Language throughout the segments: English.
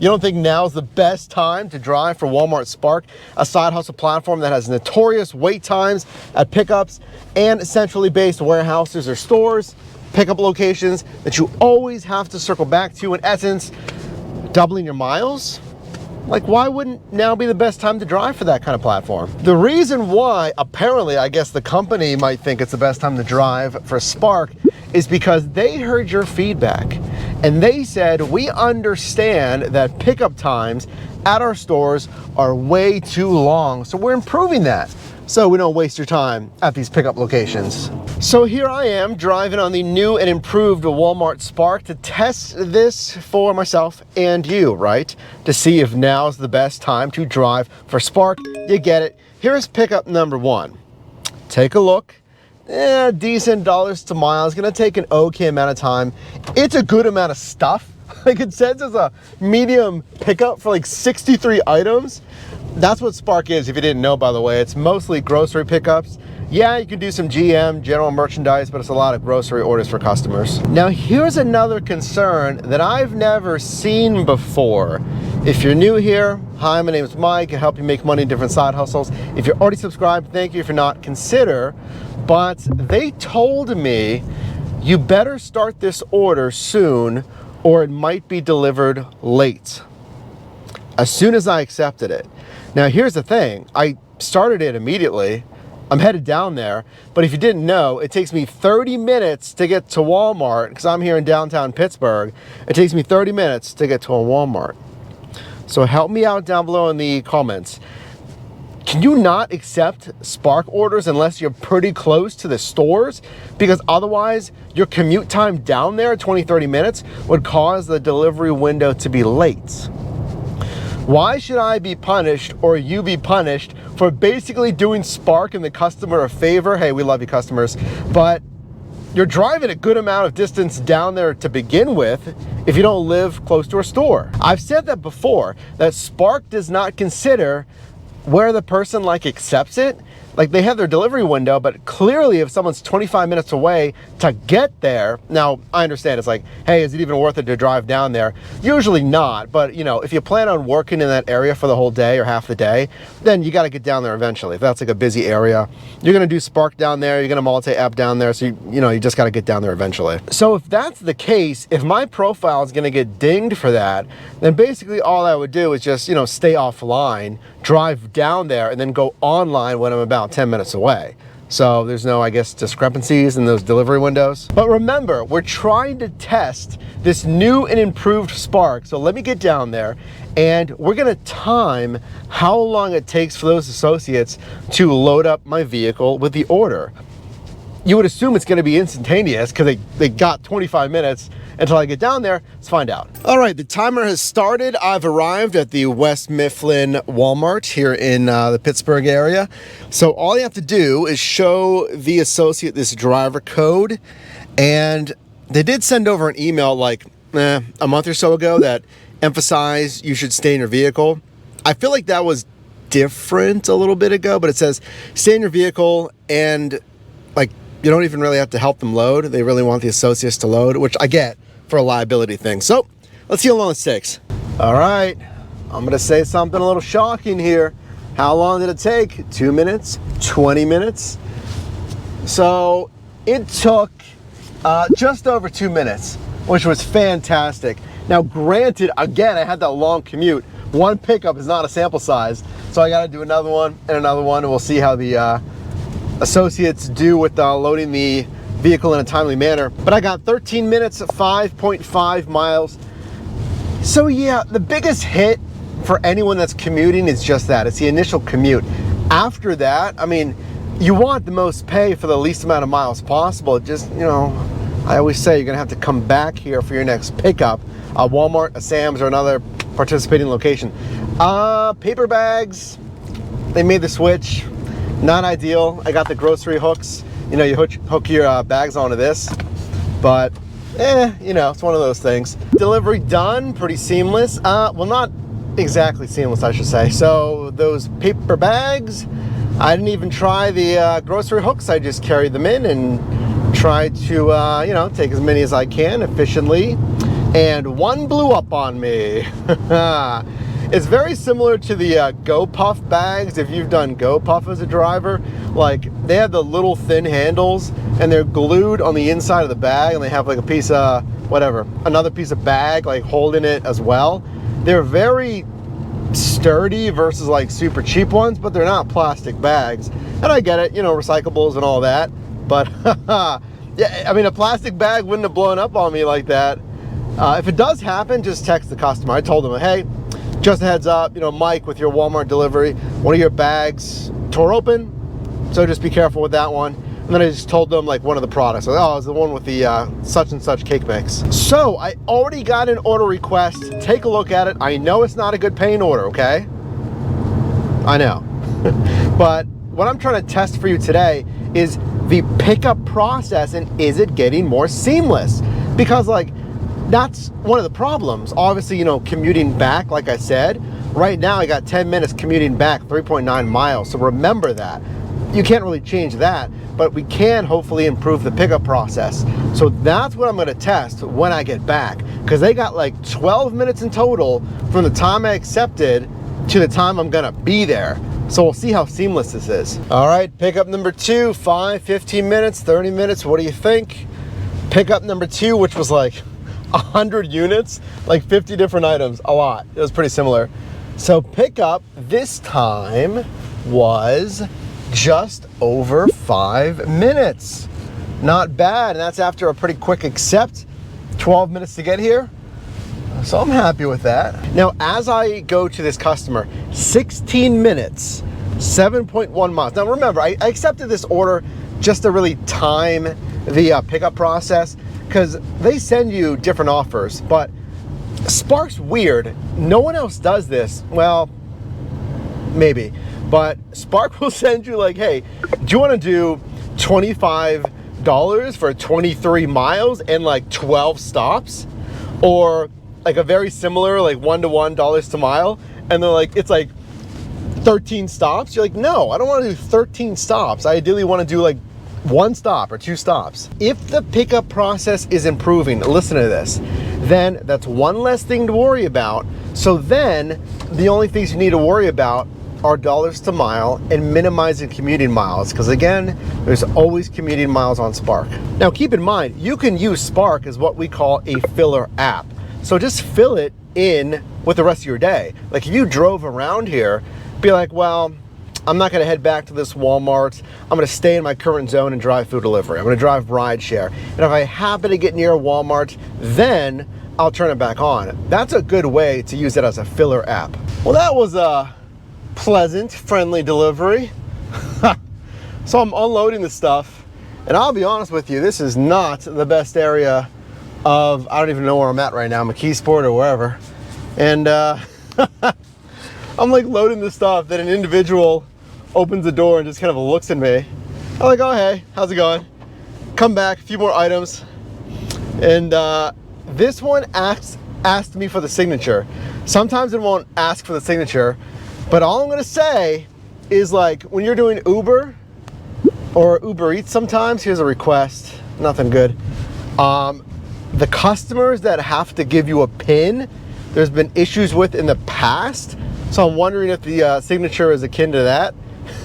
You don't think now's the best time to drive for Walmart Spark, a side hustle platform that has notorious wait times at pickups and centrally based warehouses or stores, pickup locations that you always have to circle back to, in essence, doubling your miles? Like, why wouldn't now be the best time to drive for that kind of platform? The reason why, apparently, I guess the company might think it's the best time to drive for Spark is because they heard your feedback and they said, we understand that pickup times at our stores are way too long, so we're improving that so we don't waste your time at these pickup locations. So here I am driving on the new and improved Walmart Spark to test this for myself and you, right? To see if now's the best time to drive for Spark. You get it. Here's pickup number one. Take a look. Decent dollars to miles. Gonna take an okay amount of time. It's a good amount of stuff. Like, it says it's a medium pickup for like 63 items. That's what Spark is, if you didn't know, by the way. It's mostly grocery pickups. Yeah, you can do some GM, general merchandise, but it's a lot of grocery orders for customers. Now, here's another concern that I've never seen before. If you're new here, hi, my name is Mike. I help you make money in different side hustles. If you're already subscribed, thank you. If you're not, consider. But they told me you better start this order soon or it might be delivered late. As soon as I accepted it. Now, here's the thing. I started it immediately. I'm headed down there, but if you didn't know, it takes me 30 minutes to get to Walmart, because I'm here in downtown Pittsburgh. It takes me 30 minutes to get to a Walmart. So help me out down below in the comments. Can you not accept Spark orders unless you're pretty close to the stores? Because otherwise, your commute time down there, 20-30 minutes, would cause the delivery window to be late. Why should I be punished or you be punished for basically doing Spark and the customer a favor? Hey, we love you, customers, but you're driving a good amount of distance down there to begin with if you don't live close to a store. I've said that before, that Spark does not consider where the person like accepts it. Like, they have their delivery window, but clearly if someone's 25 minutes away to get there, now I understand it's like, hey, is it even worth it to drive down there? Usually not, but you know, if you plan on working in that area for the whole day or half the day, then you got to get down there eventually. If that's like a busy area, you're going to do Spark down there, you're going to multi-app down there, so you just got to get down there eventually. So if that's the case, if my profile is going to get dinged for that, then basically all I would do is just, stay offline, drive down there, and then go online when I'm about 10 minutes away. So there's no, I guess, discrepancies in those delivery windows. But remember, we're trying to test this new and improved Spark. So let me get down there and we're gonna time how long it takes for those associates to load up my vehicle with the order. You would assume it's gonna be instantaneous because they got 25 minutes until I get down there. Let's find out. All right, the timer has started. I've arrived at the West Mifflin Walmart here in the Pittsburgh area. So all you have to do is show the associate this driver code. And they did send over an email like a month or so ago that emphasized you should stay in your vehicle. I feel like that was different a little bit ago, but it says stay in your vehicle, and like, you don't even really have to help them load. They really want the associates to load, which I get for a liability thing. So let's see how long it takes. All right, I'm gonna say something a little shocking here. How long did it take? 2 minutes, 20 minutes? So it took just over 2 minutes, which was fantastic. Now granted, again, I had that long commute. One pickup is not a sample size, so I gotta do another one, and we'll see how the associates do with loading the vehicle in a timely manner. But I got 13 minutes, 5.5 miles. So yeah, the biggest hit for anyone that's commuting is just that. It's the initial commute. After that, I mean, you want the most pay for the least amount of miles possible. Just, I always say you're gonna have to come back here for your next pickup. A Walmart, a Sam's, or another participating location. Paper bags, they made the switch. Not ideal. I got the grocery hooks. You hook your bags onto this, but it's one of those things. Delivery done, pretty seamless. Well, not exactly seamless, I should say. So those paper bags, I didn't even try the grocery hooks. I just carried them in and tried to, take as many as I can efficiently. and one blew up on me. It's very similar to the Go Puff bags. If you've done Go Puff as a driver, like they have the little thin handles and they're glued on the inside of the bag, and they have like a piece of whatever, another piece of bag like holding it as well. They're very sturdy versus like super cheap ones, but they're not plastic bags. And I get it, you know, recyclables and all that, but yeah, I mean, a plastic bag wouldn't have blown up on me like that. If it does happen, just text the customer. I told them, hey, just a heads up, you know, Mike, with your Walmart delivery, one of your bags tore open, so just be careful with that one. And then I just told them like one of the products. Like, oh, it's the one with the such and such cake mix. So I already got an order request. Take a look at it. I know it's not a good paying order, okay? I know. But what I'm trying to test for you today is the pickup process, and is it getting more seamless? Because like, that's one of the problems. Obviously, you know, commuting back, like I said, right now I got 10 minutes commuting back, 3.9 miles. So remember that. You can't really change that, but we can hopefully improve the pickup process. So that's what I'm gonna test when I get back, because they got like 12 minutes in total from the time I accepted to the time I'm gonna be there. So we'll see how seamless this is. All right, pickup number 2, 5, 15 minutes, 30 minutes, what do you think? Pickup number 2, which was like 100 units, like 50 different items, a lot. It was pretty similar. So pickup this time was just over 5 minutes. Not bad, and that's after a pretty quick accept. 12 minutes to get here. So I'm happy with that. Now, as I go to this customer, 16 minutes, 7.1 miles. Now remember, I accepted this order just to really time the pickup process, because they send you different offers, but Spark's weird. No one else does this. Well, maybe, but Spark will send you like, hey, do you want to do $25 for 23 miles and like 12 stops? Or like a very similar, like $1-to-1 dollars to mile, and they're like, it's like 13 stops. You're like, no, I don't want to do 13 stops. I ideally want to do like 1 stop or 2 stops. If the pickup process is improving, listen to this, then that's one less thing to worry about. So then the only things you need to worry about are dollars to mile and minimizing commuting miles, because again, there's always commuting miles on Spark. Now keep in mind, you can use Spark as what we call a filler app. So just fill it in with the rest of your day. Like if you drove around here, be like, well, I'm not gonna head back to this Walmart. I'm gonna stay in my current zone and drive food delivery. I'm gonna drive rideshare. And if I happen to get near a Walmart, then I'll turn it back on. That's a good way to use it as a filler app. Well, that was a pleasant, friendly delivery. So I'm unloading the stuff, and I'll be honest with you, this is not the best area of, I don't even know where I'm at right now, McKeesport or wherever. And I'm like loading the stuff, then an individual opens the door and just kind of looks at me. I'm like, oh, hey, how's it going? Come back, a few more items. And this one asked me for the signature. Sometimes it won't ask for the signature, but all I'm gonna say is, like, when you're doing Uber or Uber Eats sometimes, here's a request, nothing good. The customers that have to give you a PIN, there's been issues with in the past. So I'm wondering if the signature is akin to that.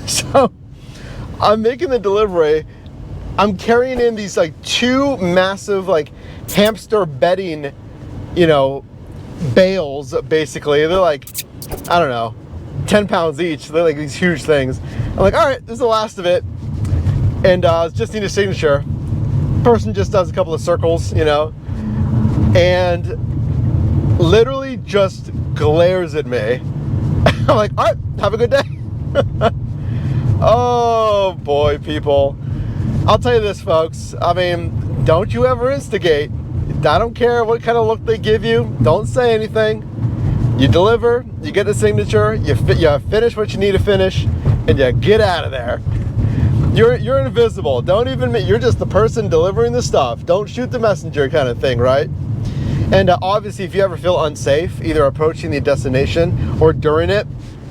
So I'm making the delivery. I'm carrying in these like 2 massive like hamster bedding, you know, bales basically. They're like, I don't know, 10 pounds each. They're like these huge things. I'm like, all right, this is the last of it. And just need a signature. Person just does a couple of circles, you know, and literally just glares at me. I'm like, all right, have a good day. Oh boy, people. I'll tell you this, folks. I mean, don't you ever instigate. I don't care what kind of look they give you. Don't say anything. You deliver, you get the signature, you finish what you need to finish, and you get out of there. You're invisible. Don't even, you're just the person delivering the stuff. Don't shoot the messenger kind of thing, right? And obviously, if you ever feel unsafe, either approaching the destination or during it,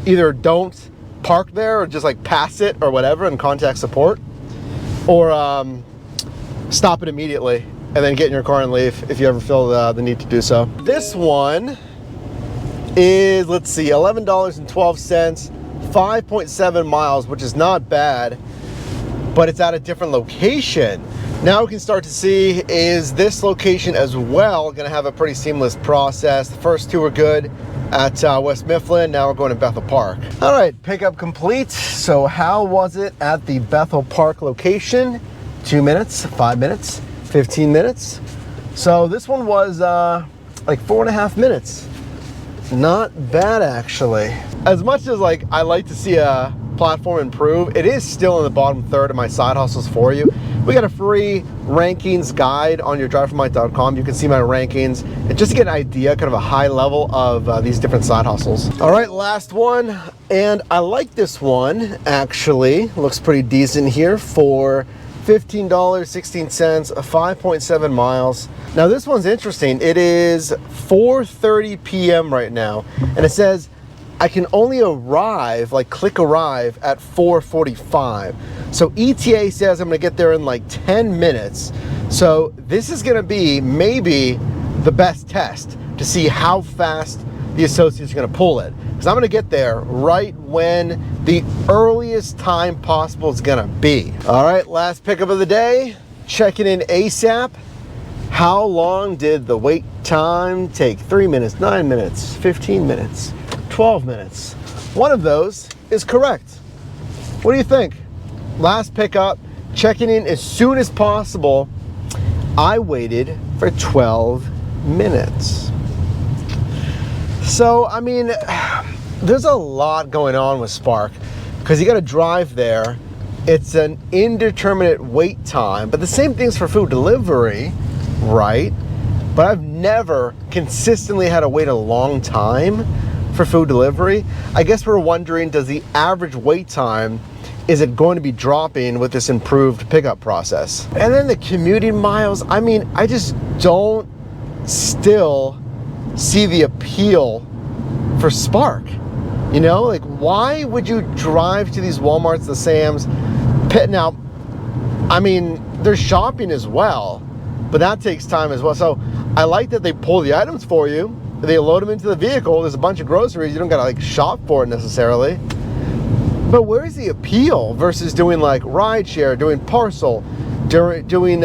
either don't park there or just like pass it or whatever and contact support, or stop it immediately and then get in your car and leave if you ever feel the need to do so. This one is, let's see, $11.12, 5.7 miles, which is not bad, but it's at a different location. Now we can start to see, is this location as well going to have a pretty seamless process? The first two are good at West Mifflin. Now we're going to Bethel Park. All right, pickup complete. So how was it at the Bethel Park location? 2 minutes, 5 minutes, 15 minutes. So this one was like 4.5 minutes. Not bad, actually. As much as like I like to see a platform improve, it is still in the bottom third of my side hustles for you. We got a free rankings guide on your driveformike.com. You can see my rankings and just to get an idea, kind of a high level of these different side hustles. All right, last one, and I like this one actually. Looks pretty decent here for $15.16, 5.7 miles. Now this one's interesting. It is 4:30 p.m. right now, and it says I can only arrive, like click arrive at 4:45. So ETA says I'm gonna get there in like 10 minutes. So this is gonna be maybe the best test to see how fast the associate's gonna pull it. Because I'm gonna get there right when the earliest time possible is gonna be. All right, last pickup of the day, checking in ASAP. How long did the wait time take? 3 minutes, 9 minutes, 15 minutes, 12 minutes. One of those is correct. What do you think? Last pickup, checking in as soon as possible. I waited for 12 minutes. So, I mean, there's a lot going on with Spark because you got to drive there. It's an indeterminate wait time, but the same thing's for food delivery, right? But I've never consistently had to wait a long time for food delivery. I guess we're wondering, does the average wait time, is it going to be dropping with this improved pickup process? And then the commuting miles, I mean, I just don't still see the appeal for Spark. You know, like why would you drive to these Walmarts, the Sam's, now, I mean, there's shopping as well, but that takes time as well. So I like that they pull the items for you. They load them into the vehicle. There's a bunch of groceries. You don't gotta like shop for it necessarily. But where's the appeal versus doing like rideshare, doing parcel, doing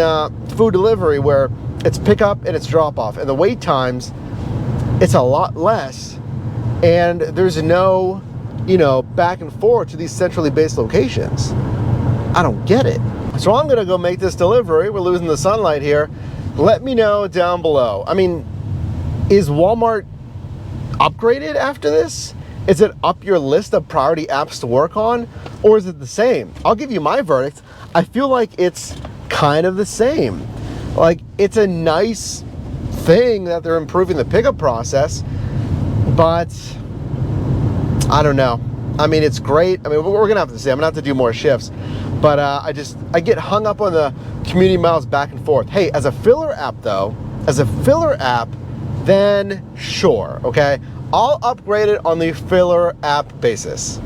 food delivery where it's pick up and it's drop off, and the wait times, it's a lot less, and there's no, you know, back and forth to these centrally based locations. I don't get it. So I'm gonna go make this delivery. We're losing the sunlight here. Let me know down below. I mean, is Walmart upgraded after this? Is it up your list of priority apps to work on? Or is it the same? I'll give you my verdict. I feel like it's kind of the same. Like, it's a nice thing that they're improving the pickup process, but I don't know. I mean, it's great. I mean, we're gonna have to see. I'm gonna have to do more shifts, but I get hung up on the community miles back and forth. Hey, as a filler app though, then sure, okay? I'll upgrade it on the filler app basis.